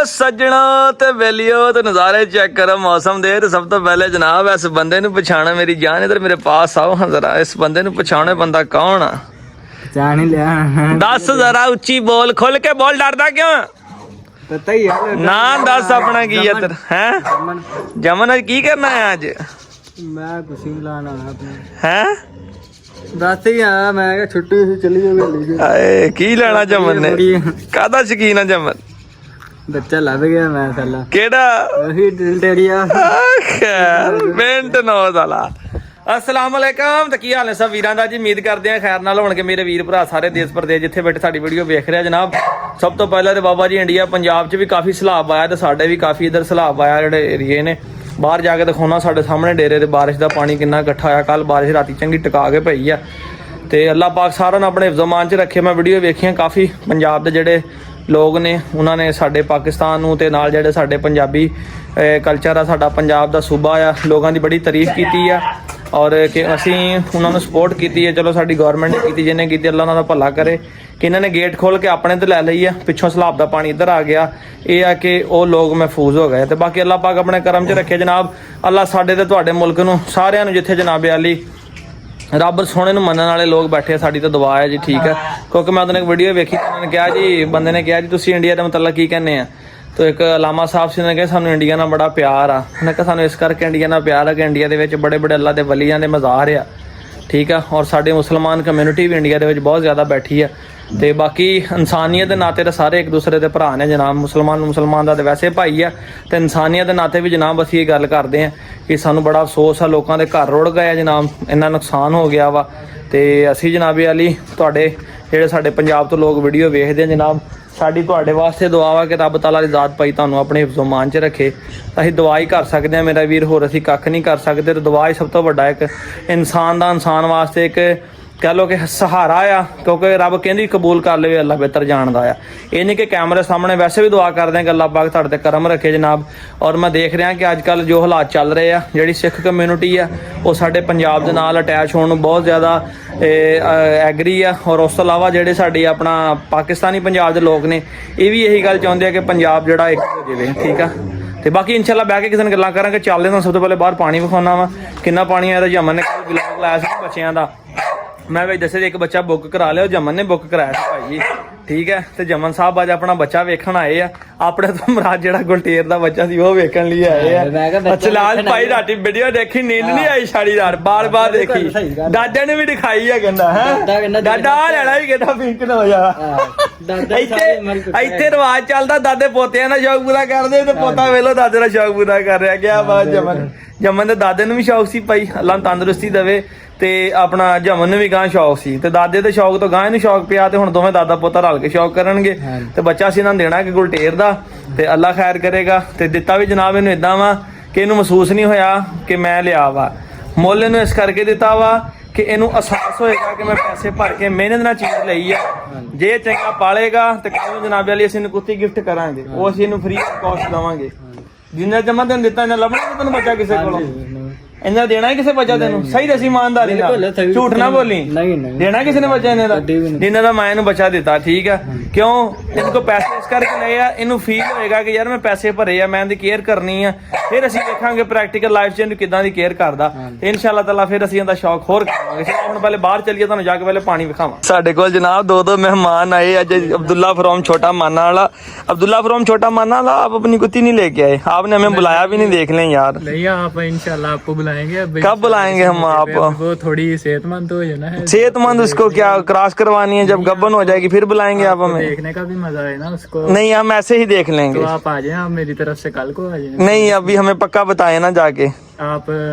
सज्जणों ते वेलियो ते नज़ारे चेक करो मौसम दे। ते सब तो पहले जनाब इस बंदे नूं पछाणो, मेरी जान इधर मेरे पास आओ हाँ जरा। इस बंदे नूं पछाणो, बंदा कौन आ? जान ही लिया। दस जरा उच्ची बोल, खुल के बोल, डरदा क्यों? पता ही है ना दस अपना की है तेरा हैं? जमन अज की करना है आज? मैं कुछ नहीं लाना हैं? दस ही आया मैं क्या छुट्टी से चली गई। आए की लेना जमन ने? कादा शकीन है जमन? बच्चा लभ गया मैं साला। केड़ा? वही दिलटेरिया। खैर मिंट नौ साला। अस्सलाम वालेकुम ते की हाल है सब वीरां दा जी? उम्मीद करते हैं खैर नाल होणगे मेरे वीर भरा सारे देश प्रदेश जिथे बैठे साडी वीडियो वेख रहे जनाब। सब तो पहले तो बाबा जी इंडिया पंजाब च भी काफ़ी सैलाब आया, तो साडे भी काफ़ी इधर सैलाब आया। जेह्ड़े एरिए ने बाहर जाके दिखाउणा साडे सामने डेरे ते बारिश का पानी किन्ना इकट्ठा होया। कल बारिश राती चंगी टका के पई आ ते अल्लाह पाक सारा ने अपने हिफ्ज़-ओ-मान च रखे। मैं वीडियो वेखियां काफ़ी पंजाब दे जेह्ड़े लोग ने उन्होंने साडे पाकिस्तान नूं ते नाल जेह्ड़े साडे पंजाबी कल्चर आ, साडा पंजाब दा सूबा आ, लोगों की बड़ी तारीफ की है और कि असी उन्होंने सपोर्ट की है। चलो साडी गौरमेंट ने की, जिन्हें की अल्लाह उन्होंने भला करे कि इन्होंने गेट खोल के अपने तो लै ली है। पिछों सैलाब का पानी इधर आ गया, यह है कि वो लोग महफूज हो गए। तो बाकी अल्लाह पाक अपने करम च रखे जनाब। अल्लाह साडे ते तुहाडे मुल्क नूं सारिआं नूं जिथे जनाब अली रब सोने नूं मनण वाले लोग बैठे, साडी तो दुआ है जी, ठीक है। क्योंकि मैं उन्होंने एक वीडियो वेखी, उन्होंने कहा जी, बंदे ने कहा जी तुसीं इंडिया के मतलब की कहने हैं? तो एक अलामा साहब से ने कहा सानू इंडिया नाल बड़ा प्यार आ। उन्हें कहा सानू इस करके इंडिया नाल प्यार है कि इंडिया दे विच बड़े बड़े अल्लाह दे वलियां दे मज़ार आ, ठीक है। और साडे मुसलमान कम्यूनिटी भी इंडिया दे विच बहुत ज़्यादा बैठी है। तो बाकी इंसानियत के नाते तो सारे एक दूसरे के भरा ने जनाब। मुसलमान का तो वैसे भाई है, तो इंसानियत के नाते भी जनाब असीं ये गल करते हैं कि सानू बड़ा अफसोस है, लोगों के घर रुड़ गए जनाब, इन्ना नुकसान हो गया वा। तो असीं जनाब अली तुहाडे जिहड़े साडे पंजाब तो लोग वीडियो वेखदे जनाब, साडी तुहाडे वास्ते दुआ वा कि रब ताला दी ज़ात पाई तुहानूं अपने हिफ्ज़-ओ-मान च रखे। असीं दुआ ही कर सकते हैं मेरा वीर, होर असीं कख नहीं कर सकते। तो दुआ ही सब तो वड्डा एक इंसान दा इंसान वास्ते एक कह लो कि सहारा आ, क्योंकि रब कहंदी कबूल कर ले, अल्लाह बेहतर जानदा आ। ये नहीं कि कैमरे सामने वैसे भी दुआ करते हैं कि अल्लाह पाक तुहाडे ते करम रखे जनाब। और मैं देख रहा कि अजकल जो हालात चल रहे हैं, जिहड़ी सिख कम्यूनिटी है वो साडे पंजाब दे नाल अटैच होने बहुत ज़्यादा एग्री है। और उस तो इलावा जिहड़े साडे अपना पाकिस्तानी पंजाब दे लोग ने, ये भी यही गल चाहुंदे हैं कि पंजाब जिहड़ा एक हो जाए, ठीक है। तो बाकी इंशाल्लाह बह के किसी ने गल्लां करांगे। चलदे तां सब तो पहले बाहर पानी विखाउणा वा, किन्ना पानी आया। तो जमन ने कल ब्लॉग लाया सी बच्चों का, मैं भाई दसे एक बच्चा बुक करा लिया, जमन ने बुक कराया था भाई जी, ठीक है। तो जमन साहब अज अपना बच्चा वेखण आए आ, अपने तो मराज जिहड़ा गुलटेर दा बच्चा सी वो वेखण लिए आए आ। चलाल भाई राती वीडियो देखी, नींद नहीं आई सारी रात, बार बार देखी, दादा ने भी दिखाई है, कहंदा है दादा आ लेना ही, कहंदा पिंक ना हो जा। इत्थे रिवाज चलदा, दादे पोतिਆਂ ਦਾ शौक पूरा करदे ते पोता वेलो दादे ਦਾ शौक पूरा कर रहा। क्या बात जमन ਦੇ दादे ਨੂੰ भी शौक सी भाई, अल्लाह तंदुरुस्ती देवे। ਤੇ ਆਪਣਾ ਜਮਨ ਨੂੰ ਵੀ ਗਾਂ ਸ਼ੌਕ ਸੀ, ਤੇ ਦਾਦੇ ਦੇ ਸ਼ੌਕ ਤੋਂ ਗਾਂ ਇਹਨੂੰ ਸ਼ੌਕ ਪਿਆ, ਤੇ ਹੁਣ ਦੋਵੇਂ ਦਾਦਾ ਪੋਤਾ ਰਲ ਕੇ ਸ਼ੌਕ ਕਰਨਗੇ। ਤੇ ਬੱਚਾ ਸੀ ਇਹਨਾਂ ਨੂੰ ਦੇਣਾ ਕਿ ਗੁਲਟੇਰ ਦਾ, ਤੇ ਅੱਲਾ ਖੈਰ ਕਰੇਗਾ। ਤੇ ਦਿੱਤਾ ਵੀ ਜਨਾਬ ਇਹਨੂੰ ਇਦਾਂ ਵਾ ਕਿ ਇਹਨੂੰ ਮਹਿਸੂਸ ਨਹੀਂ ਹੋਇਆ ਕਿ ਮੈਂ ਲਿਆ ਵਾ, ਮੁੱਲ ਇਹਨੂੰ ਇਸ ਕਰਕੇ ਦਿੱਤਾ ਵਾ ਕਿ ਇਹਨੂੰ ਅਹਿਸਾਸ ਹੋਏਗਾ ਕਿ ਮੈਂ ਪੈਸੇ ਭਰ ਕੇ ਮਿਹਨਤ ਨਾਲ ਚੀਜ਼ ਲਈ ਆ। ਜੇ ਚੰਗਾ ਪਾਲੇਗਾ ਤੇ ਕੱਲ ਨੂੰ ਜਨਾਬ ਵਾਲੀ ਅਸੀਂ ਇਹਨੂੰ ਕੁੱਤੀ ਗਿਫਟ ਕਰਾਂਗੇ, ਉਹ ਅਸੀਂ ਇਹਨੂੰ ਫ੍ਰੀ ਕਾਸਟ ਦੇਵਾਂਗੇ। ਜਿੰਨਾ ਜਮਾ ਤੈਨੂੰ ਦਿੱਤਾ ਇਹਨਾਂ ਲੱਭਣਾ ਕਿ ਤੈਨੂੰ ਬੱਚਾ ਕਿਸੇ ਕੋਲੋਂ इन्हें देना है किसी बच्चा तेन सही दसी ईमानदारी झूठ ना बोली, देना किसी ने बच्चा इन्हें जिन्हें मैं इन्हें बच्चा दिता, ठीक है। क्यों इनको पैसे इस करके लए आ, इनू फील होएगा कि यार मैं पैसे भरे आ, मैं इनकी केयर करनी है। फिर असं देखांगे प्रैक्टिकल लाइफ च किदां दी केयर करदा, इंशाअल्लाह ताला फिर असं इहदा शौक होर करांगे। चलो हुण पहले बाहर चलिए, तुहानूं जाके पहले पानी विखावां। साडे कोल जनाब दो मेहमान आए अज, अब्दुल्ला फ्रॉम छोटा माना वाला। अब्दुल्ला फ्रॉम छोटा माना वाला, आप अपनी कुत्ती नहीं लेके आए, आपने हमें बुलाया भी नहीं, देख लें यार। नहीं आप इंशाल्लाह आपको बुलाएंगे। कब बुलाएंगे हम आप? वो थोड़ी सेहतमंद हो जाना है, सेहतमंद उसको क्या क्रॉस करवानी है, जब गब्बन हो जाएगी फिर बुलाएंगे आप हमें। देखने का भी मजा है ना उसको। नहीं हम ऐसे ही देख लेंगे। तो आप आ जाए, आप मेरी तरफ से कल को आ जाए। नहीं अभी हमें पक्का बताए ना जाके, आप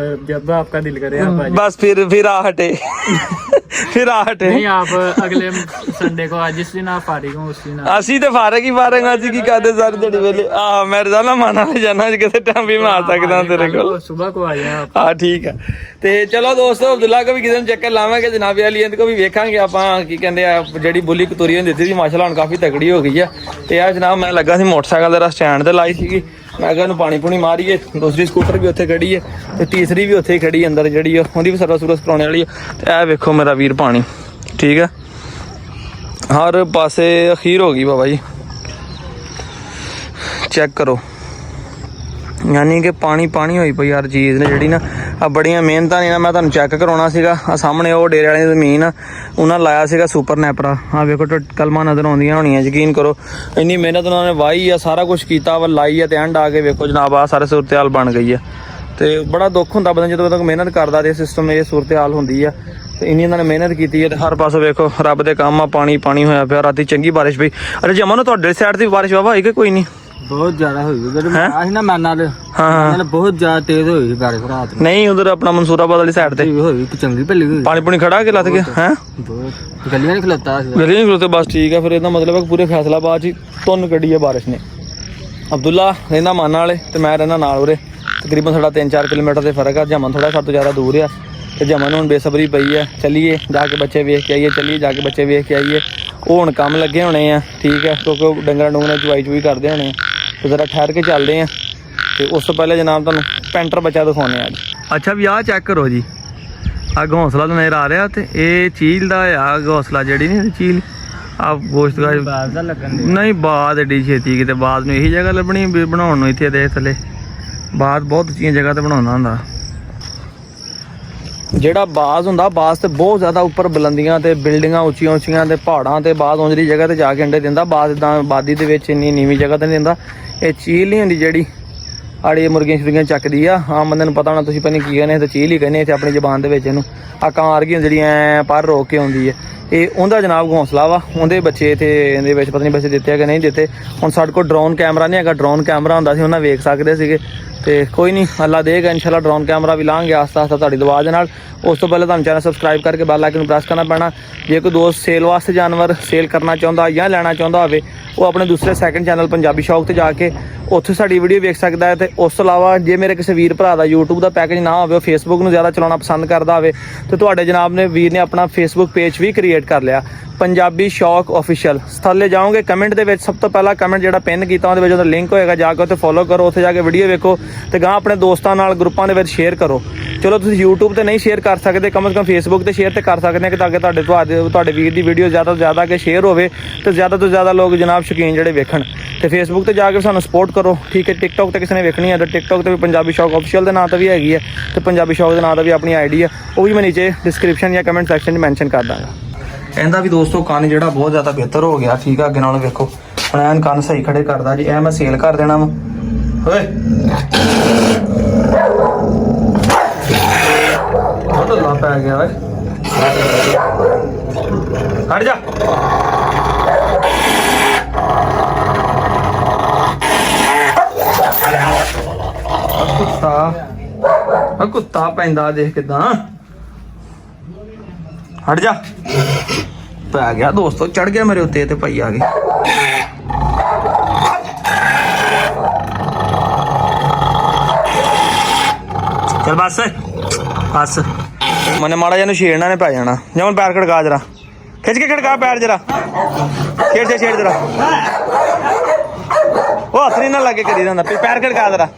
जब आपका दिल करे आप आ जाए। बस फिर आ हटे फिर आ हटे। नहीं आप अगले संडे को आज जिस दिन आप फारिग हो उस दिन ਅਸੀਂ ਤੇ ਫਾਰਗ ਹੀ ਫਾਰਗ ਆ, ਅਸੀਂ ਕੀ ਕਰਦੇ ਸਾਰੇ ਦਿਹਾੜੀ ਵੇਲੇ। ਆਹ ਮੈਂ ਰਜ਼ਾਨਾ ਮਾਨਾ ਲੈ ਜਾਣਾ, ਕਿਸੇ ਟਾਈਮ ਵੀ ਮੈਂ ਆ ਸਕਦਾ ਤੇਰੇ ਕੋਲ। सुबह को आ जाए आप। हाँ ठीक है। ਤੇ ਚਲੋ ਦੋਸਤੋ ਅਬਦੁੱਲਾ ਕੋ ਵੀ ਕਿਸੇ ਦਿਨ ਚੱਕਰ ਲਾਵਾਂਗੇ, ਜਨਾਬ ਅਲੀ ਇਹਦੇ ਕੋ ਵੀ ਵੇਖਾਂਗੇ ਆਪਾਂ ਕੀ ਕਹਿੰਦੇ ਆ, ਜਿਹੜੀ ਬੁੱਲੀ ਕਤੂਰੀ ਹੁੰਦੀ ਸੀ ਮਾਸ਼ਾਅੱਲਾ ਹੁਣ ਕਾਫੀ ਤਗੜੀ ਹੋ ਗਈ ਆ। ਤੇ ਆ ਜਨਾਬ ਮੈਂ ਲੱਗਾ ਸੀ ਮੋਟਰਸਾਈਕਲ ਦਾ ਸਟੈਂਡ ਤੇ ਲਾਈ ਸੀਗੀ, ਮੈਂ ਕਿਹਾ ਇਹਨੂੰ ਪਾਣੀ ਪੂਣੀ ਮਾਰੀਏ। ਦੂਸਰੀ ਸਕੂਟਰ ਵੀ ਉੱਥੇ ਖੜੀ ਹੈ ਤੇ ਤੀਸਰੀ ਵੀ ਉੱਥੇ ਖੜੀ ਅੰਦਰ, ਜਿਹੜੀ ਉਹਦੀ ਵੀ ਸਰਵਿਸ ਕਰਾਉਣੇ ਵਾਲੀ ਹੈ। ਤੇ ਇਹ ਵੇਖੋ ਮੇਰਾ ਵੀਰ ਪਾਣੀ, ਠੀਕ ਹੈ। ਹਰ ਪਾਸੇ ਅਖੀਰ ਹੋ ਗਈ ਬਾਬਾ ਜੀ, ਚੈੱਕ ਕਰੋ। ਯਾਨੀ ਕਿ ਪਾਣੀ ਪਾਣੀ ਹੋਈ ਪਈ ਹਰ ਚੀਜ਼ ਨੇ ਜਿਹੜੀ ਨਾ। ਆ ਬੜੀਆਂ ਮਿਹਨਤਾਂ ਨੇ ਨਾ, ਮੈਂ ਤੁਹਾਨੂੰ ਚੈੱਕ ਕਰਾਉਣਾ ਸੀਗਾ। ਆ ਸਾਹਮਣੇ ਉਹ ਡੇਰੇ ਵਾਲੀ ਜ਼ਮੀਨ ਆ, ਉਹਨਾਂ ਲਾਇਆ ਸੀਗਾ ਸੁਪਰ ਨੈਪਰਾ। ਆ ਵੇਖੋ ਕਲਮਾਂ ਨਜ਼ਰ ਆਉਂਦੀਆਂ ਹੋਣੀਆਂ, ਯਕੀਨ ਕਰੋ ਇੰਨੀ ਮਿਹਨਤ ਉਹਨਾਂ ਨੇ ਵਾਹੀ ਆ, ਸਾਰਾ ਕੁਝ ਕੀਤਾ ਵਾ, ਲਾਈ ਆ, ਤੇ ਐਂਡ ਆ ਕੇ ਵੇਖੋ ਜਨਾਬ ਆ ਸਾਰੇ ਸੂਰਤ ਹਾਲ ਬਣ ਗਈ ਆ। ਤੇ ਬੜਾ ਦੁੱਖ ਹੁੰਦਾ ਬੰਦਾ ਜਦੋਂ ਤੱਕ ਮਿਹਨਤ ਕਰਦਾ ਤੇ ਸਿਸਟਮ ਇਹ ਸੂਰਤ ਹਾਲ ਹੁੰਦੀ ਆ। ਤੇ ਇੰਨੀ ਇਹਨਾਂ ਨੇ ਮਿਹਨਤ ਕੀਤੀ ਹੈ ਤੇ ਹਰ ਪਾਸੇ ਵੇਖੋ ਰੱਬ ਦੇ ਕੰਮ ਆ, ਪਾਣੀ ਪਾਣੀ ਹੋਇਆ ਪਿਆ। ਰਾਤੀ ਚੰਗੀ ਬਾਰਿਸ਼ ਪਈ। ਅਰੇ ਜਮਨ ਤੁਹਾਡੇ ਸਾਈਡ ਦੀ ਬਾਰਿਸ਼ ਵਾਵਾ ਹੋਈ ਕਿ ਕੋਈ ਨਹੀਂ? ਬਹੁਤ ਜ਼ਿਆਦਾ ਹੋਈ ਜਦੋਂ ਆਹੀ ਨਾ ਮੈਂ ਨਾਲ ਹਾਂ ਬਹੁਤ ਜ਼ਿਆਦਾ ਤੇਜ਼ ਹੋਈ ਸੀ ਬਾਰਿਸ਼ ਰਾਤ ਨੂੰ। ਨਹੀਂ ਉਧਰ ਆਪਣਾ ਮਨਸੂਰਾਬਾਦ ਵਾਲੀ ਸਾਈਡ ਤੇ ਹੋਈ ਚੰਗੀ ਭੱਲੀ ਹੋਈ, ਪਾਣੀ ਪੂਣੀ ਖੜਾ ਕੇ ਲੱਤ ਗਿਆ ਹੈ। ਬਹੁਤ ਗਲੀਆਂ ਨਹੀਂ ਖਲੋਤਾ ਸੀ। ਗਲੀ ਨਹੀਂ ਖਲੋਤੇ, ਬਸ ਠੀਕ ਆ। ਫਿਰ ਇਹਦਾ ਮਤਲਬ ਹੈ ਪੂਰੇ ਫੈਸਲਾਬਾਦ 'ਚ ਹੀ ਧੁੰਨ ਕੱਢੀ ਹੈ ਬਾਰਿਸ਼ ਨੇ। ਅਬਦੁੱਲਾ ਰਹਿੰਦਾ ਮਾਨਾ ਵਾਲੇ ਤੇ ਮੈਂ ਰਹਿੰਦਾ ਨਾਲ ਉਰੇ, ਤਕਰੀਬਨ ਸਾਡਾ 3-4 ਕਿਲੋਮੀਟਰ ਦੇ ਫਰਕ ਆ। ਜਮਨ ਥੋੜਾ ਸਾਡੇ ਤੋਂ ਜ਼ਿਆਦਾ ਦੂਰ ਆ ਤੇ ਜਮਨ ਹੁਣ ਬੇਸਬਰੀ ਪਈ ਆ, ਚੱਲੀਏ ਜਾ ਕੇ ਬੱਚੇ ਵੇਖ ਕੇ ਆਈਏ, ਚੱਲੀਏ ਜਾ ਕੇ ਬੱਚੇ ਵੇਖ ਕੇ ਆਈਏ। ਉਹ ਹੁਣ ਕੰਮ ਲੱਗੇ ਹੋਣੇ ਆ, ਠੀਕ ਹੈ, ਕਿਉਂਕਿ ਉਹ ਡੰਗਰਾਂ ਡੁੰਗਰਾਂ ਚੁਆਈ ਚੁਈ ਕਰਦੇ ਹੋਣੇ ਆ। ਤੇ ਜ਼ਰਾ ਠਹਿਰ ਕੇ ਚੱਲਦੇ ਆ। ਤੇ ਉਸ ਤੋਂ ਪਹਿਲੇ ਜਨਾਬ ਤੁਹਾਨੂੰ ਪੈਂਟਰ ਬੱਚਾ ਦਿਖਾਉਂਦੇ ਆ ਅੱਜ। ਅੱਛਾ ਵੀ ਆਹ ਚੈੱਕ ਕਰੋ ਜੀ, ਆਹ ਘੌਂਸਲਾ ਤਾਂ ਨਜ਼ਰ ਆ ਰਿਹਾ। ਤੇ ਇਹ ਚੀਲ ਦਾ ਆ ਘੌਂਸਲਾ, ਜਿਹੜੀ ਨਹੀਂ ਚੀਲ ਆ ਗੋਸ਼ਤ ਬਾਜ਼ ਦਾ ਲੱਗਣ ਦੇ ਨਹੀਂ, ਬਾਦ ਐਡੀ ਛੇਤੀ ਕਿਤੇ ਬਾਦ ਨੂੰ ਇਹੀ ਜਗ੍ਹਾ ਲੱਭਣੀ ਬਣਾਉਣ ਨੂੰ। ਇੱਥੇ ਦੇ ਥੱਲੇ ਬਾਦ ਬਹੁਤ ਉੱਚੀਆਂ ਜਗ੍ਹਾ ਤੇ ਬਣਾਉਂਦਾ ਹੁੰਦਾ। ਜਿਹੜਾ ਬਾਜ਼ ਹੁੰਦਾ, ਬਾਜ਼ ਤੇ ਬਹੁਤ ਜ਼ਿਆਦਾ ਉੱਪਰ ਬੁਲੰਦੀਆਂ ਤੇ ਬਿਲਡਿੰਗਾਂ ਉੱਚੀਆਂ ਉੱਚੀਆਂ ਤੇ ਪਹਾੜਾਂ ਤੇ ਬਾਜ਼ ਉਂਝਲੀ ਜਗ੍ਹਾ ਤੇ ਜਾ ਕੇ ਅੰਡੇ ਦਿੰਦਾ। ਬਾਜ਼ ਇੱਦਾਂ ਆਬਾਦੀ ਦੇ ਵਿੱਚ ਇੰਨੀ ਨੀਵੀਂ ਜਗ੍ਹਾ ਤੇ ਨਹੀਂ ਦਿੰਦਾ। ਇਹ ਚੀਲ ਨਹੀਂ ਹੁੰਦੀ ਜਿਹੜੀ ਆੜੀ ਮੁਰਗੀਆਂ ਸ਼ੁਰਗੀਆਂ ਚੱਕਦੀ ਆ। ਆਮ ਬੰਦੇ ਨੂੰ ਪਤਾ ਹੋਣਾ, ਤੁਸੀਂ ਪਤਾ ਨਹੀਂ ਕੀ ਕਹਿੰਦੇ, ਤਾਂ ਚੀਲ ਹੀ ਕਹਿੰਦੇ ਇੱਥੇ ਆਪਣੀ ਜ਼ਬਾਨ ਦੇ ਵਿੱਚ ਇਹਨੂੰ। ਆ ਕਾਂ ਵਰਗੀ ਜਿਹੜੀ ਐ ਪਰ ਰੋਕ ਕੇ ਆਉਂਦੀ ਹੈ, ਇਹ ਉਹਦਾ ਜਨਾਬ ਘੌਂਸਲਾ ਵਾ। ਉਹਦੇ ਬੱਚੇ ਤੇ ਇਹਦੇ ਵਿੱਚ ਪਤਾ ਨਹੀਂ ਬੱਚੇ ਦਿੱਤੇ ਆ ਕਿ ਨਹੀਂ ਦਿੱਤੇ। ਹੁਣ ਸਾਡੇ ਕੋਲ ਡਰੋਨ ਕੈਮਰਾ ਨਹੀਂ ਹੈਗਾ, ਡਰੋਨ ਕੈਮਰਾ ਹੁੰਦਾ ਸੀ ਉਹਨਾਂ ਵੇਖ ਸਕਦੇ ਸੀਗੇ। ਤੇ ਕੋਈ ਨਹੀਂ, ਅੱਲਾ ਦੇਗਾ ਇਨਸ਼ਾਅੱਲਾ ਡਰੋਨ ਕੈਮਰਾ ਵੀ ਲਾਂਗੇ ਆਸਤਾ ਆਸਤਾ ਤੁਹਾਡੀ ਦੁਆ ਦੇ ਨਾਲ। ਉਸ ਤੋਂ ਪਹਿਲਾਂ ਤੁਹਾਨੂੰ ਚੈਨਲ ਸਬਸਕ੍ਰਾਈਬ ਕਰਕੇ ਬੈਲ ਆਈਕਨ ਨੂੰ ਪ੍ਰੈਸ ਕਰਨਾ ਪੈਣਾ। ਜੇ ਕੋਈ ਦੋਸਤ ਸੇਲ ਵਾਸਤੇ ਜਾਨਵਰ ਸੇਲ ਕਰਨਾ ਚਾਹੁੰਦਾ ਜਾਂ ਲੈਣਾ ਚਾਹੁੰਦਾ ਹੋਵੇ, ਉਹ ਆਪਣੇ ਦੂਸਰੇ ਸੈਕਿੰਡ ਚੈਨਲ ਪੰਜਾਬੀ ਸ਼ੌਕ ਤੇ ਜਾ ਕੇ ਉੱਥੇ ਸਾਡੀ ਵੀਡੀਓ ਵੇਖ ਸਕਦਾ ਹੈ। ਤੇ ਉਸ ਤੋਂ ਇਲਾਵਾ ਜੇ ਮੇਰੇ ਕਿਸੇ ਵੀਰ ਭਰਾ ਦਾ YouTube ਦਾ ਪੈਕੇਜ ਨਾ ਹੋਵੇ, ਉਹ Facebook ਨੂੰ ਜ਼ਿਆਦਾ ਚਲਾਉਣਾ ਪਸੰਦ ਕਰਦਾ ਹੋਵੇ, ਤੇ ਤੁਹਾਡੇ ਜਨਾਬ ਨੇ ਵੀਰ ਨੇ ਆਪਣਾ Facebook ਪੇਜ ਵੀ ਕ੍ਰੀਏਟ ਕਰ ਲਿਆ, ਪੰਜਾਬੀ ਸ਼ੌਕ ਆਫੀਸ਼ੀਅਲ। ਥੱਲੇ ਜਾਓਗੇ ਕਮੈਂਟ ਦੇ ਵਿੱਚ ਸਭ ਤੋਂ ਪਹਿਲਾ ਕਮੈਂਟ ਜਿਹੜਾ ਪਿੰਨ ਕੀਤਾ ਉਹਦੇ ਵਿੱਚ ਉਹਦਾ ਲਿੰਕ ਹੋਏਗਾ, ਜਾ ਕੇ ਉੱਥੇ ਫੋਲੋ ਕਰੋ, ਉੱਥੇ ਜਾ ਕੇ ਵੀਡੀਓ ਵੇਖੋ ਤੇ ਗਾਂ ਆਪਣੇ ਦੋਸਤਾਂ ਨਾਲ ਗਰੁੱਪਾਂ ਦੇ ਵਿੱਚ ਸ਼ੇਅਰ ਕਰੋ। ਚਲੋ ਤੁਸੀਂ YouTube ਤੇ ਨਹੀਂ ਸ਼ੇਅਰ ਕਰ ਸਕਦੇ, ਕਮ ਸੇ ਕਮ Facebook ਤੇ ਸ਼ੇਅਰ ਤੇ ਕਰ ਸਕਦੇ ਆ, ਕਿ ਤਾਂ ਕਿ ਤੁਹਾਡੇ ਵੀਰ ਦੀ ਵੀਡੀਓ ਜ਼ਿਆਦਾ ਤੋਂ ਜ਼ਿਆਦਾ ਕਿ ਸ਼ੇਅਰ ਹੋਵੇ ਤੇ ਜ਼ਿਆਦਾ ਤੋਂ ਜ਼ਿਆਦਾ ਲੋਕ ਜਨਾਬ ਸ਼ੌਕੀਨ ਜਿਹੜੇ ਵੇਖਣ। ਤੇ Facebook ਤੇ ਜਾ ਕੇ ਸਾਨੂੰ ਸਪੋਰਟ ਕਰੋ, ਠੀਕ ਹੈ। TikTok ਤੇ ਕਿਸੇ ਨੇ ਵੇਖਣੀ ਹੈ ਤਾਂ TikTok ਤੇ ਵੀ ਪੰਜਾਬੀ ਸ਼ੌਕ ਆਫੀਸ਼ੀਅਲ ਦੇ ਨਾਂ ਤੇ ਵੀ ਹੈਗੀ ਹੈ, ਤੇ ਪੰਜਾਬੀ ਸ਼ੌਕ ਦੇ ਨਾਂ ਤੇ ਵੀ ਆਪਣੀ ਆਈਡੀ ਹੈ, ਉਹ ਵੀ ਮੈਂ ਨੀਚੇ ਡਿਸਕ੍ਰਿਪਸ਼ਨ ਜਾਂ ਕਮੈਂਟ ਸੈਕਸ਼ਨ 'ਚ ਮੈਂਸ਼ਨ ਕਰ ਦਾਂਗਾ। ਇਹਦਾ ਵੀ ਦੋਸਤੋ ਕੰਨ ਜਿਹੜਾ ਬਹੁਤ ਜ਼ਿਆਦਾ ਬਿਹਤਰ ਹੋ ਗਿਆ, ਠੀਕ ਆ। ਅੱਗੇ ਨਾਲੋਂ ਵੇਖੋ ਹੁਣ ਐਨ ਕੰਨ ਸਹੀ ਖੜੇ ਕਰਦਾ ਜੀ। ਇਹ ਮੈਂ ਸੇਲ ਕਰ ਦੇਣਾ ਵਾ। ਓਏ ਬਹੁਤ ਲਾ ਪੈ ਗਿਆ ਓਏ, ਹਟ ਜਾ। ਕੁੱਤਾ ਪੈਂਦਾ ਦੇਖ ਕਿਦਾਂ, ਹਟ ਜਾ। ਪੈ ਗਿਆ ਦੋਸਤੋ, ਚੜ ਗਿਆ ਮੇਰੇ ਉੱਤੇ ਤੇ ਭਾਈ ਆ ਗਏ। ਚੱਲ ਬਸ ਬਸ, ਮਨੇ ਮਾੜਾ ਜਿਹਾ ਨੂੰ ਛੇੜਨਾ ਨੇ ਪੈ ਜਾਣਾ। ਜਮਨ ਪੈਰ ਖੜਕਾ ਜਰਾ, ਖਿੱਚ ਕੇ ਖੜਕਾ ਪੈਰ ਜਰਾ, ਛੇੜ ਜਰਾ। ਉਹ ਹੱਥ ਨਹੀਂ ਨਾ ਲੱਗੇ ਕਰੀ ਜਾਂਦਾ, ਪੈਰ ਖੜਕਾ ਜਰਾ।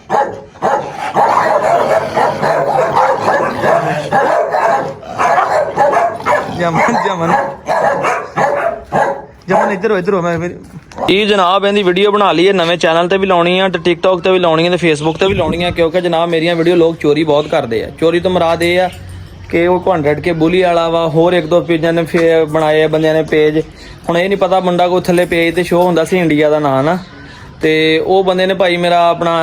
ਜਮਨ ਇੱਧਰ ਹੋ ਮੈਂ ਇਹ ਜਨਾਬ ਇਹਦੀ ਵੀਡੀਓ ਬਣਾ ਲਈ ਹੈ, ਨਵੇਂ ਚੈਨਲ ਤੇ ਵੀ ਲਾਉਣੀ ਆ, ਤੇ TikTok ਤੇ ਵੀ ਲਾਉਣੀ ਹੈ, ਤੇ Facebook ਤੇ ਵੀ ਲਾਉਣੀ ਆ। ਕਿਉਂਕਿ ਜਨਾਬ ਮੇਰੀਆਂ ਵੀਡੀਓ ਲੋਕ ਚੋਰੀ ਬਹੁਤ ਕਰਦੇ ਆ। ਚੋਰੀ ਤੋਂ ਮੁਰਾਦ ਇਹ ਆ ਕਿ ਉਹ 100 ਕੇ ਬੁਲੀ ਵਾਲਾ ਵਾ, ਹੋਰ ਇੱਕ ਦੋ ਪੇਜਾਂ ਨੇ ਬਣਾਏ ਆ ਬੰਦਿਆਂ ਨੇ ਪੇਜ। ਹੁਣ ਇਹ ਨਹੀਂ ਪਤਾ ਮੁੰਡਾ ਕੋਈ ਥੱਲੇ ਪੇਜ ਤੇ ਸ਼ੋਅ ਹੁੰਦਾ ਸੀ ਇੰਡੀਆ ਦਾ ਨਾਂ ਨਾ, ਤੇ ਉਹ ਬੰਦੇ ਨੇ ਭਾਈ ਮੇਰਾ ਆਪਣਾ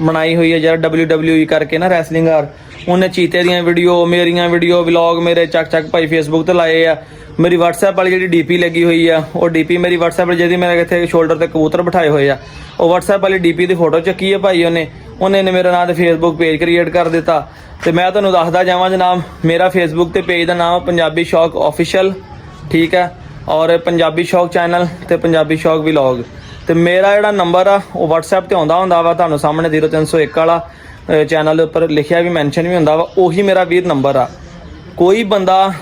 ਬਣਾਈ ਹੋਈ ਹੈ ਜਿਹੜਾ WWE ਕਰਕੇ ਨਾ ਰੈਸਲਿੰਗ ਆਰ, ਉਹਨੇ ਚੀਤੇ ਦੀਆਂ ਵੀਡੀਓ, ਮੇਰੀਆਂ ਵੀਡੀਓ, ਵਲੌਗ ਮੇਰੇ ਚੱਕ ਭਾਈ Facebook ਤੇ ਲਾਏ ਆ। ਮੇਰੀ WhatsApp ਵਾਲੀ ਜਿਹੜੀ DP ਲੱਗੀ ਹੋਈ ਆ, ਉਹ DP ਮੇਰੀ WhatsApp ਵਾਲੀ ਜਿਹਦੀ ਮੇਰੇ ਇੱਥੇ ਸ਼ੋਲਡਰ ਤੇ ਕਬੂਤਰ ਬਿਠਾਏ ਹੋਏ ਆ, ਉਹ WhatsApp ਵਾਲੀ DP ਦੀ ਫੋਟੋ ਚੱਕੀ ਹੈ ਭਾਈ ਉਹਨੇ ਮੇਰੇ ਨਾਂ ਤੇ Facebook ਪੇਜ ਕ੍ਰੀਏਟ ਕਰ ਦਿੱਤਾ। ਤੇ ਮੈਂ ਤੁਹਾਨੂੰ ਦੱਸਦਾ ਜਾਵਾਂ ਜਨਾਬ, ਮੇਰਾ Facebook ਤੇ ਪੇਜ ਦਾ ਨਾਮ ਪੰਜਾਬੀ ਸ਼ੌਕ ਆਫੀਸ਼ੀਅਲ, ਠੀਕ ਹੈ, ਔਰ ਪੰਜਾਬੀ ਸ਼ੌਕ ਚੈਨਲ ਤੇ ਪੰਜਾਬੀ ਸ਼ੌਕ ਵਲੌਗ। ਤੇ ਮੇਰਾ ਜਿਹੜਾ ਨੰਬਰ ਆ ਉਹ WhatsApp ਤੇ ਆਉਂਦਾ ਹੁੰਦਾ ਵਾ ਤੁਹਾਨੂੰ ਸਾਹਮਣੇ 0301 ਵਾਲਾ, ਚੈਨਲ ਦੇ ਉੱਪਰ ਲਿਖਿਆ ਵੀ ਮੈਂਸ਼ਨ ਵੀ ਹੁੰਦਾ ਵਾ, ਉਹੀ ਮੇਰਾ ਵੀਰ ਨੰਬਰ ਆ। ਕੋਈ ਬੰਦਾ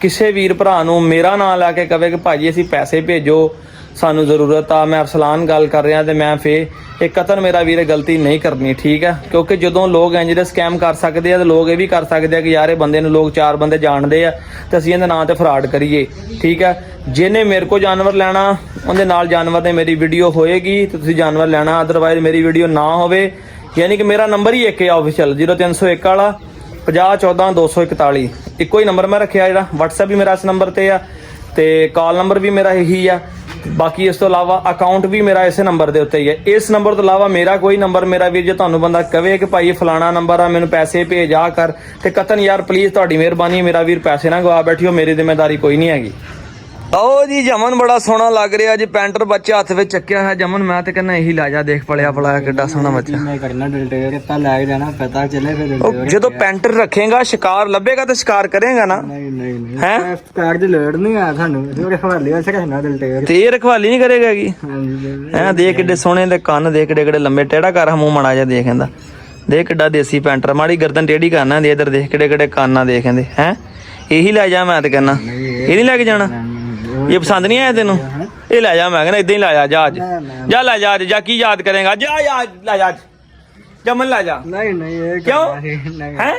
ਕਿਸੇ ਵੀਰ ਭਰਾ ਨੂੰ ਮੇਰਾ ਨਾਂ ਲਾ ਕੇ ਕਵੇ ਕਿ ਭਾਜੀ ਅਸੀਂ ਪੈਸੇ ਭੇਜੋ ਸਾਨੂੰ ਜ਼ਰੂਰਤ ਆ। ਮੈਂ ਅਰਸਲਾਨ ਗੱਲ ਕਰ ਰਿਹਾ ਤੇ ਮੈਂ ਫੇ ਇਹ ਕਤਨ ਮੇਰਾ ਵੀਰੇ ਗਲਤੀ ਨਹੀਂ ਕਰਨੀ, ਠੀਕ ਹੈ। ਕਿਉਂਕਿ ਜਦੋਂ ਲੋਕ ਇੰਜ ਦੇ ਸਕੈਮ ਕਰ ਸਕਦੇ ਆ ਤੇ ਲੋਕ ਇਹ ਵੀ ਕਰ ਸਕਦੇ ਆ ਕਿ ਯਾਰ ਇਹ ਬੰਦੇ ਨੂੰ ਲੋਕ 4 ਬੰਦੇ ਜਾਣਦੇ ਆ ਤੇ ਅਸੀਂ ਇਹਦੇ ਨਾਂ ਤੇ ਫਰਾਡ ਕਰੀਏ, ਠੀਕ ਹੈ। ਜਿਹਨੇ ਮੇਰੇ ਕੋਲ ਜਾਨਵਰ ਲੈਣਾ ਉਹਦੇ ਨਾਲ ਜਾਨਵਰ ਨੇ ਮੇਰੀ ਵੀਡੀਓ ਹੋਏਗੀ ਤੇ ਤੁਸੀਂ ਜਾਨਵਰ ਲੈਣਾ, ਅਦਰਵਾਈਜ਼ ਮੇਰੀ ਵੀਡੀਓ ਨਾ ਹੋਵੇ। ਯਾਨੀ ਕਿ ਮੇਰਾ ਨੰਬਰ ਹੀ ਇੱਕ ਹੈ ਆਫੀਸ਼ੀਅਲ 0301 ਵਾਲਾ 5014 241। ਇੱਕੋ ਹੀ ਨੰਬਰ ਮੈਂ ਰੱਖਿਆ ਜਿਹੜਾ WhatsApp ਵੀ ਮੇਰਾ ਇਸ ਨੰਬਰ ਤੇ ਆ ਤੇ ਕਾਲ ਨੰਬਰ ਵੀ ਮੇਰਾ ਇਹੀ ਆ। ਬਾਕੀ ਇਸ ਤੋਂ ਇਲਾਵਾ ਅਕਾਊਂਟ ਵੀ ਮੇਰਾ ਇਸੇ ਨੰਬਰ ਦੇ ਉੱਤੇ ਹੀ ਹੈ। ਇਸ ਨੰਬਰ ਤੋਂ ਇਲਾਵਾ ਮੇਰਾ ਕੋਈ ਨੰਬਰ ਮੇਰਾ ਵੀਰ ਜੇ ਤੁਹਾਨੂੰ ਬੰਦਾ ਕਵੇ ਕਿ ਭਾਈ ਫਲਾਣਾ ਨੰਬਰ ਆ ਮੈਨੂੰ ਪੈਸੇ ਭੇਜ ਆ ਕਰ ਤੇ ਕਤਨ ਯਾਰ ਪਲੀਜ਼ ਤੁਹਾਡੀ ਮਿਹਰਬਾਨੀ ਮੇਰਾ ਵੀਰ ਪੈਸੇ ਨਾ ਗਵਾ ਬੈਠਿਓ, ਮੇਰੀ ਜ਼ਿੰਮੇਵਾਰੀ ਕੋਈ ਨਹੀਂ ਹੈਗੀ। ਆਓ ਜੀ ਜਮਨ ਬੜਾ ਸੋਹਣਾ ਲੱਗ ਰਿਹਾ ਜੀ, ਪੈਂਟਰ ਬੱਚਾ ਹੱਥ ਵਿੱਚ ਚੱਕਿਆ ਹੈ। ਜਮਨ ਮੈਂ ਤੇ ਕਹਿੰਦਾ ਇਹੀ ਲੈ ਜਾ, ਦੇਖ ਪਲਿਆ ਪਲਾਇਆ ਕਿੱਡਾ ਸੋਹਣਾ ਬੱਚਾ। ਮੈਂ ਕਰਨਾ ਡਿਟੇਲ ਤਾਂ ਲੈ ਕੇ ਜਾਣਾ, ਪਤਾ ਚੱਲੇ ਫਿਰ ਉਹ ਜਦੋਂ ਪੈਂਟਰ ਰੱਖੇਗਾ ਸ਼ਿਕਾਰ ਲੱਭੇਗਾ ਤੇ ਸ਼ਿਕਾਰ ਕਰੇਗਾ ਨਾ। ਨਹੀਂ ਹੈਂ? ਕਾਰ ਦੀ ਲੋੜ ਨਹੀਂ ਆ ਸਾਨੂੰ, ਥੋੜੇ ਹਵਾਲੇ ਵਾਸਤੇ ਰੱਖਣਾ ਡਿਟੇਲ। ਤੇ ਇਹ ਰਖਵਾਲੀ ਨਹੀਂ ਕਰੇਗਾ ਕੀ? ਹਾਂਜੀ ਹੈਂ ਦੇਖ ਕਿੱਡੇ ਸੋਹਣੇ ਦੇ ਕੰਨ, ਦੇਖ ਕਿੱਡੇ ਕਿੱਡੇ ਲੰਬੇ, ਟੇੜਾ ਕਰ ਮੂੰਹ ਮਾੜਾ ਜਿਹਾ ਦੇਖ ਇਹਦਾ, ਦੇਖ ਕਿੱਡਾ ਦੇਸੀ ਪੈਂਟਰ, ਮਾੜੀ ਗਰਦਨ ਟੇਢੀ ਕਰਨਾ ਦੀ, ਇਧਰ ਦੇਖ ਕਿੱਡੇ ਕਿੱਡੇ ਕੰਨ ਦੇਖ ਇਹਦੇ। ਹੈਂ ਇਹੀ ਲੈ ਜਾ, ਮੈਂ ਤੇ ਕਹਿੰਦਾ ਇਹ ਨਹੀਂ ਲੈ ਕੇ ਜਾਣਾ। ਇਹ ਪਸੰਦ ਨਹੀਂ ਆਇਆ ਤੈਨੂੰ? ਇਹ ਲੈ ਜਾ, ਮੈਂ ਕਹਿੰਦਾ ਇਦਾਂ ਹੀ ਲੈ ਜਾ, ਜਾ ਅੱਜ ਜਾ, ਲੈ ਜਾ ਅੱਜ ਜਾ, ਕੀ ਯਾਦ ਕਰੇਗਾ, ਜਾ ਯਾਦ ਲੈ ਜਾ ਅੱਜ, ਜਮਨ ਲੈ ਜਾ। ਨਹੀਂ ਇਹ ਕਿਉਂ? ਹੈ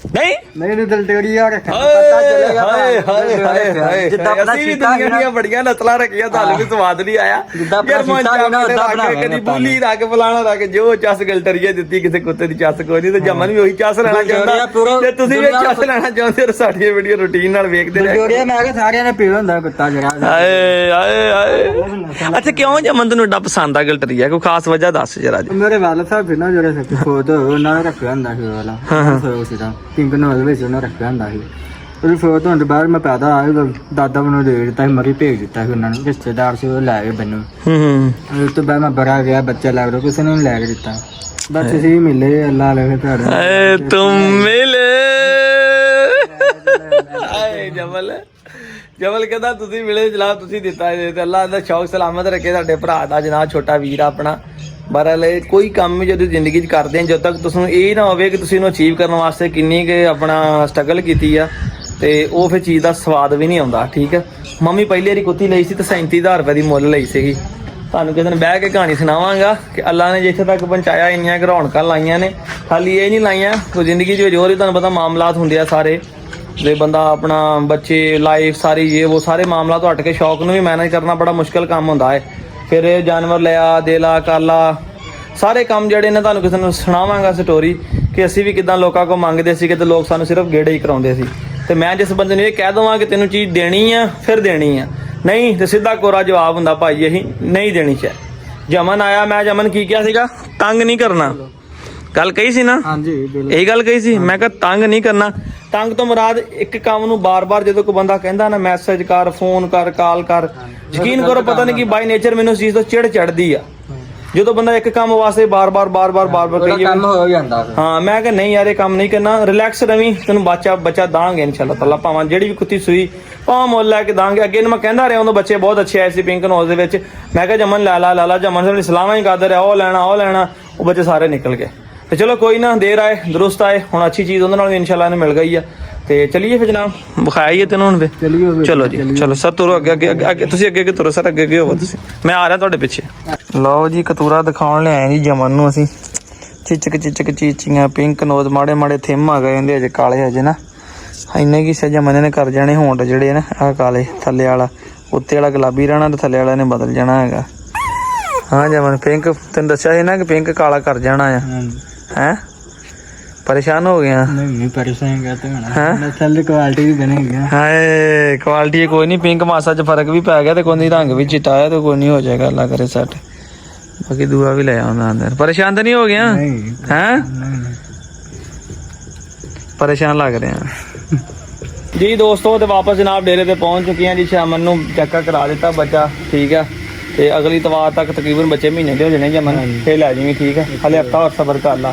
ਨਹੀਂ ਨਹੀਂ ਡਿਟੇਲ ਯਾਰ ਪਤਾ ਹਾਏ ਚੱਲੇਗਾ। ਹਾਏ ਹਾਏ ਹਾਏ ਹਾਏ, ਜਿੱਦਾਂ ਆਪਣਾ ਅਸੀਂ ਵੀ ਸੀਤਾ ਦੁਨੀਆ ਦੀਆਂ ਬੜੀਆਂ ਨਸਲਾਂ ਰੱਖੀਆਂ, ਤੁਹਾਨੂੰ ਵੀ ਸਵਾਦ ਨਹੀਂ ਆਇਆ। ਜਿੱਦਾਂ ਆਪਣਾ ਯਾਰ ਸੀਤਾ ਮਨ ਵੀ ਨਾ ਚਾਹ ਉੱਦਾਂ ਕੇ ਬਣਾਵਾਂਗੇ ਕਦੀ ਬੂਲੀ ਰੱਖ ਫਲਾਣਾ ਰੱਖ, ਜੋ ਚੱਸ ਗਲਟਰੀਏ ਦਿੱਤੀ ਕਿਸੇ ਕੁੱਤੇ ਦੀ ਚੱਸ ਕੋਈ ਨਹੀਂ, ਤੇ ਜਮਨ ਵੀ ਉਹੀ ਚੱਸ ਲੈਣਾ ਚਾਹੁੰਦਾ। ਤੇ ਤੁਸੀਂ ਵੀ ਚੱਸ ਲੈਣਾ ਚਾਹੁੰਦੇ ਹੋ ਸਾਡੀਆਂ ਵੀਡੀਓ ਰੂਟੀਨ ਨਾਲ ਵੇਖਦੇ ਰਹੇ। ਡਿਟੇਲ ਮੈਂ ਕਿਹਾ ਸਾਰਿਆਂ ਨੇ ਪੀੜ ਹੁੰਦਾ ਕੁੱਤਾ ਜਿਹੜਾ। ਹਾਏ ਹਾਏ ਹਾਏ, ਅੱਛਾ ਕਿਉਂ ਜਮਨ ਤੈਨੂੰ ਏਡਾ ਪਸੰਦ ਆ ਗਲਟਰੀਆ? ਕੋਈ ਖਾਸ ਵਜ੍ਹਾ ਦੱਸ ਜਰਾ ਜੀ। ਮੇਰੇ ਵਾਲਾ ਸਾਹਿਬ ਸੀ ਨਾ ਜਿਹੜੇ ਸੱਚੀ ਫੋਟੋ ਉਹਨਾਂ ਨੇ ਰੱਖਿਆ ਹੁੰਦਾ ਸੀ, ਵਾਲਾ ਸੀ ਤਾਂ ਪਿੰਕ ਨੋਲ ਵਿੱਚ ਉਹਨਾਂ ਰੱਖਿਆ ਹੁੰਦਾ ਸੀ। ਉਹਦੀ ਫੋਟੋ ਹੋਣ ਤੋਂ ਬਾਅਦ ਮੈਂ ਪੈਦਾ ਆਇਆ, ਦਾਦਾ ਮੈਨੂੰ ਦੇ ਦਿੱਤਾ ਸੀ, ਮਰੀ ਭੇਜ ਦਿੱਤਾ ਸੀ ਉਹਨਾਂ ਨੂੰ, ਰਿਸ਼ਤੇਦਾਰ ਸੀ ਉਹ ਲੈ ਗਏ ਮੈਨੂੰ। ਉਸ ਤੋਂ ਬਾਅਦ ਮੈਂ ਬੜਾ ਗਿਆ, ਬੱਚਾ ਲੱਗ ਰਿਹਾ, ਕਿਸੇ ਨੇ ਨਹੀਂ ਲੈ ਕੇ ਦਿੱਤਾ। ਬਸ ਅਸੀਂ ਮਿਲੇ, ਅੱਲਾਹ ਲਵੇ ਤੁਹਾਡੇ। ਹਾਏ ਤੁਮ ਮਿਲੇ, ਹਾਏ ਜਮਲ ਜਮਲ ਕਹਿੰਦਾ ਤੁਸੀਂ ਮਿਲੇ ਜਨਾਬ, ਤੁਸੀਂ ਦਿੱਤਾ ਇਹ ਤੇ ਅੱਲਾਹ ਦਾ ਸ਼ੌਕ ਸਲਾਮਤ ਰੱਖੇ ਤੁਹਾਡੇ ਭਰਾ ਦਾ ਜਨਾਬ, ਛੋਟਾ ਵੀਰ ਆਪਣਾ। ਬਹਰਹਾਲ ਕੋਈ ਕੰਮ ਜਦੋਂ ਜ਼ਿੰਦਗੀ 'ਚ ਕਰਦੇ ਆ, ਜਦੋਂ ਤੱਕ ਤੁਸੀਂ ਇਹ ਨਾ ਹੋਵੇ ਕਿ ਤੁਸੀਂ ਉਹਨੂੰ ਅਚੀਵ ਕਰਨ ਵਾਸਤੇ ਕਿੰਨੀ ਕਿ ਆਪਣਾ ਸਟਰਗਲ ਕੀਤੀ ਆ ਤੇ ਉਹ ਫਿਰ ਚੀਜ਼ ਦਾ ਸਵਾਦ ਵੀ ਨਹੀਂ ਆਉਂਦਾ, ਠੀਕ ਹੈ। ਮੰਮੀ ਪਹਿਲੀ ਵਾਰੀ ਕੁੱਤੀ ਲਈ ਸੀ ਤੇ 37,000 ਰੁਪਏ ਦੀ ਮੁੱਲ ਲਈ ਸੀਗੀ। ਤੁਹਾਨੂੰ ਕਿਸੇ ਦਿਨ ਬਹਿ ਕੇ ਕਹਾਣੀ ਸੁਣਾਵਾਂਗਾ ਕਿ ਅੱਲਾ ਨੇ ਜਿੱਥੇ ਤੱਕ ਪਹੁੰਚਾਇਆ, ਇੰਨੀਆਂ ਰੌਣਕਾਂ ਲਾਈਆਂ ਨੇ। ਖਾਲੀ ਇਹ ਨਹੀਂ ਲਾਈਆਂ, ਕੋਈ ਜ਼ਿੰਦਗੀ 'ਚ ਹੋਰ ਹੀ ਤੁਹਾਨੂੰ ਪਤਾ ਮਾਮਲਾਤ ਹੁੰਦੇ ਆ ਸਾਰੇ, ਜੇ ਬੰਦਾ ਆਪਣਾ ਬੱਚੇ ਲਾਈਫ ਸਾਰੀ ਇਹ ਉਹ ਸਾਰੇ ਮਾਮਲਾ ਤੋਂ ਹਟ ਕੇ ਸ਼ੌਕ ਨੂੰ ਵੀ ਮੈਨੇਜ ਕਰਨਾ ਬੜਾ ਮੁਸ਼ਕਿਲ ਕੰਮ ਹੁੰਦਾ ਹੈ। ਫਿਰ ਇਹ ਜਾਨਵਰ ਲਿਆ, ਦੇ ਲਾ, ਕਰ ਲਾ, ਸਾਰੇ ਕੰਮ ਜਿਹੜੇ ਨੇ ਤੁਹਾਨੂੰ ਕਿਸੇ ਨੂੰ ਸੁਣਾਵਾਂਗਾ ਸਟੋਰੀ ਕਿ ਅਸੀਂ ਵੀ ਕਿਦਾਂ ਲੋਕਾਂ ਕੋਲ ਮੰਗਦੇ ਸੀ ਕਿ ਤੇ ਲੋਕ ਸਾਨੂੰ ਸਿਰਫ ਗੇੜੇ ਹੀ ਕਰਾਉਂਦੇ ਸੀ। ਤੇ ਮੈਂ ਜਿਸ ਬੰਦੇ ਨੂੰ ਇਹ ਕਹਿ ਦਵਾਂ ਕਿ ਤੈਨੂੰ ਚੀਜ਼ ਦੇਣੀ ਆ ਫਿਰ ਦੇਣੀ ਆ, ਨਹੀਂ ਤੇ ਸਿੱਧਾ ਕੋਰਾ ਜਵਾਬ ਹੁੰਦਾ ਭਾਈ ਇਹੀ ਨਹੀਂ ਦੇਣੀ ਚਾਹੀਦੀ। ਜਮਨ ਆਇਆ, ਮੈਂ ਜਮਨ ਕੀ ਕਿਹਾ ਸੀਗਾ, ਤੰਗ ਨਹੀਂ ਕਰਨਾ, ਗੱਲ ਕਹੀ ਸੀ ਨਾ? ਹਾਂਜੀ ਇਹੀ ਗੱਲ ਕਹੀ ਸੀ, ਮੈਂ ਕਿਹਾ ਤੰਗ ਨਹੀਂ ਕਰਨਾ। ਤੰਗ ਤੋਂ ਮੁਰਾਦ ਇੱਕ ਕੰਮ ਨੂੰ ਬਾਰ-ਬਾਰ ਜਦੋਂ ਕੋਈ ਬੰਦਾ ਕਹਿੰਦਾ ਨਾ ਮੈਸੇਜ ਕਰ, ਫੋਨ ਕਰ, ਕਾਲ ਕਰ, ਯਕੀਨ ਕਰੋ ਪਤਾ ਨਹੀਂ ਕਿ ਬਾਈ ਨੇਚਰ ਮੈਨੂੰ ਇਸ ਚੀਜ਼ ਤੋਂ ਚਿੜ ਚੜਦੀ ਆ। ਜਦੋਂ ਬੰਦਾ ਇੱਕ ਕੰਮ ਵਾਸਤੇ ਬਾਰ-ਬਾਰ ਕਹੀਏ ਕੰਮ ਹੋ ਜਾਂਦਾ। ਹਾਂ ਮੈਂ ਕਿਹਾ ਨਹੀਂ ਯਾਰ ਇਹ ਕੰਮ ਨਹੀਂ ਕਰਨਾ, ਰਿਲੈਕਸ ਰਵੀਂ, ਤੈਨੂੰ ਬੱਚਾ ਦਾਂਗੇ ਇਨਸ਼ਾਅੱਲਾ ਤਾਲਾ, ਭਾਵੇਂ ਜਿਹੜੀ ਵੀ ਕੁੱਤੀ ਸੂਈ ਭਾਵੇਂ ਮੁੱਲ ਲੈ ਕੇ ਦਾਂਗੇ। ਅੱਗੇ ਨੂੰ ਮੈਂ ਕਹਿੰਦਾ ਰਿਹਾ ਉਹਦੇ ਬੱਚੇ ਬਹੁਤ ਅੱਛੇ ਆਏ ਸੀ ਪਿੰਕ ਨੋਜ਼ ਦੇ ਵਿੱਚ, ਮੈਂ ਕਿਹਾ ਜਮਨ ਲੈ ਲਾ, ਜਮਨ ਸਾਹਿਬ ਸਲਾਮਾਂ ਹੀ ਕਰਦੇ ਰਿਹਾ, ਉਹ ਲੈਣਾ, ਉਹ ਬੱਚੇ ਸਾਰੇ ਨਿਕਲ ਗਏ। ਤੇ ਚਲੋ ਕੋਈ ਨਾ, ਦੇਰ ਆਏ ਦਰੁਸਤ ਆਏ, ਹੁਣ ਅੱਛੀ ਚੀਜ਼ ਉਹਦੇ ਨਾਲ ਵੀ ਇਨਸ਼ਾਅੱਲਾ ਨੇ ਮਿਲ ਗਈ ਆ। ਤੇ ਚਲੀਏ ਫਿਰ ਜਨਾਬ, ਵਿਖਾਈਏ ਤੈਨੂੰ ਹੁਣ ਫਿਰ। ਚਲੋ ਜੀ ਚਲੋ ਸਰ, ਤੁਰੋ ਅੱਗੇ ਤੁਸੀਂ ਅੱਗੇ ਤੁਰੋ ਸਰ, ਅੱਗੇ ਹੋਵੋ ਤੁਸੀਂ, ਮੈਂ ਆ ਰਿਹਾ ਤੁਹਾਡੇ ਪਿੱਛੇ। ਲਓ ਜੀ ਕਤੂਰਾ ਦਿਖਾਉਣ ਲਿਆਏ ਜੀ ਜਮਨ ਨੂੰ ਅਸੀਂ, ਚਿਚਕ ਚੀਚੀਆਂ, ਪਿੰਕ ਨੋਜ਼, ਮਾੜੇ ਥਿਮ ਆ ਗਏ ਇਹਦੇ ਅਜੇ ਕਾਲੇ ਅਜੇ ਨਾ, ਇੰਨੇ ਕੀ ਸਜਾ ਜਮਨ ਨੇ ਕਰ ਜਾਣੇ ਹੋਂਡ ਜਿਹੜੇ ਨਾ ਆਹ ਕਾਲੇ, ਥੱਲੇ ਵਾਲਾ ਉੱਤੇ ਵਾਲਾ ਗੁਲਾਬੀ ਰਹਿਣਾ ਤੇ ਥੱਲੇ ਵਾਲਾ ਨੇ ਬਦਲ ਜਾਣਾ ਹੈਗਾ। ਹਾਂ ਜਮਨ ਪਿੰਕ ਤੈਨੂੰ ਦੱਸਿਆ ਸੀ ਨਾ ਕਿ ਪਿੰਕ ਕਾਲਾ ਕਰ ਜਾਣਾ ਆ। ਹੈ ਪਰੇਸ਼ਾਨ ਹੋ ਗਿਆ? ਨਹੀਂ ਪਰੇਸ਼ਾਨ ਕਰਤੇ ਹੋਣਾ, ਨਸਲ ਦੀ ਕੁਆਲਿਟੀ ਵੀ ਬਣੇਗੀ। ਹਾਏ ਕੁਆਲਿਟੀ ਕੋਈ ਨਹੀਂ, ਪਿੰਕ ਮਾਸਾ 'ਚ ਫਰਕ ਵੀ ਪੈ ਗਿਆ ਤੇ ਕੋਈ ਰੰਗ ਵੀ ਚਿੱਟਾ ਆਇਆ ਤੇ ਕੋਈ ਨਹੀਂ ਹੋ ਜਾਏਗਾ, ਅੱਲਾ ਕਰੇ ਸੈੱਟ। ਬਾਕੀ ਦੂਆ ਵੀ ਲੈ ਆਉਂਦਾ ਅੰਦਰ। ਪਰੇਸ਼ਾਨ ਤਾਂ ਨਹੀਂ ਹੋ ਗਿਆ? ਹੈ ਪਰੇਸ਼ਾਨ ਲੱਗ ਰਿਹਾ ਜੀ ਦੋਸਤੋ। ਤੇ ਵਾਪਸ ਜਨਾਬ ਡੇਰੇ ਤੇ ਪਹੁੰਚ ਚੁੱਕੇ ਹਾਂ ਜੀ, ਸ਼ਾਮਨ ਨੂੰ ਚੈੱਕ ਕਰਾ ਦਿੱਤਾ ਬੱਚਾ, ਠੀਕ ਆ। ਤੇ ਅਗਲੀ ਤਵਾਰ ਤੱਕ ਤਕਰੀਬਨ ਬੱਚੇ ਮਹੀਨੇ ਦੇ ਹੋ ਜਾਣੇ ਜਮਨ, ਫੇਰ ਲੈ ਜਾਵੀਂ, ਠੀਕ ਹੈ। ਹਲੇ ਹਫਤਾ ਹੋਰ ਸਬਰ ਕਰ ਲਾ।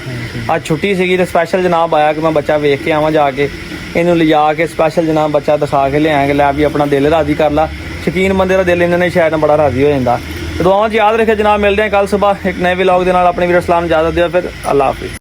ਅੱਜ ਛੁੱਟੀ ਸੀਗੀ ਤੇ ਸਪੈਸ਼ਲ ਜਨਾਬ ਆਇਆ ਕਿ ਮੈਂ ਬੱਚਾ ਵੇਖ ਕੇ ਆਵਾਂ, ਜਾ ਕੇ ਇਹਨੂੰ ਲਿਜਾ ਕੇ ਸਪੈਸ਼ਲ ਜਨਾਬ ਬੱਚਾ ਦਿਖਾ ਕੇ ਲਿਆਂਗੇ। ਲੈ ਵੀ ਆਪਣਾ ਦਿਲ ਰਾਜ਼ੀ ਕਰ ਲਾ, ਸ਼ਕੀਨ ਬੰਦੇ ਦਾ ਦਿਲ ਇਹਨਾਂ ਨੇ ਸ਼ਾਇਦ ਬੜਾ ਰਾਜ਼ੀ ਹੋ ਜਾਂਦਾ। ਦੁਆਵਾਂ 'ਚ ਯਾਦ ਰੱਖਿਓ ਜਨਾਬ, ਮਿਲਦੇ ਹਾਂ ਕੱਲ ਸਵੇਰ ਇੱਕ ਨਵੇਂ ਵਲੌਗ ਦੇ ਨਾਲ। ਆਪਣੇ ਵੀਰ ਅਸਲਾਮ ਇਜਾਜ਼ਤ ਦਿਓ, ਫਿਰ ਅੱਲਾ ਹਾਫਿਜ਼।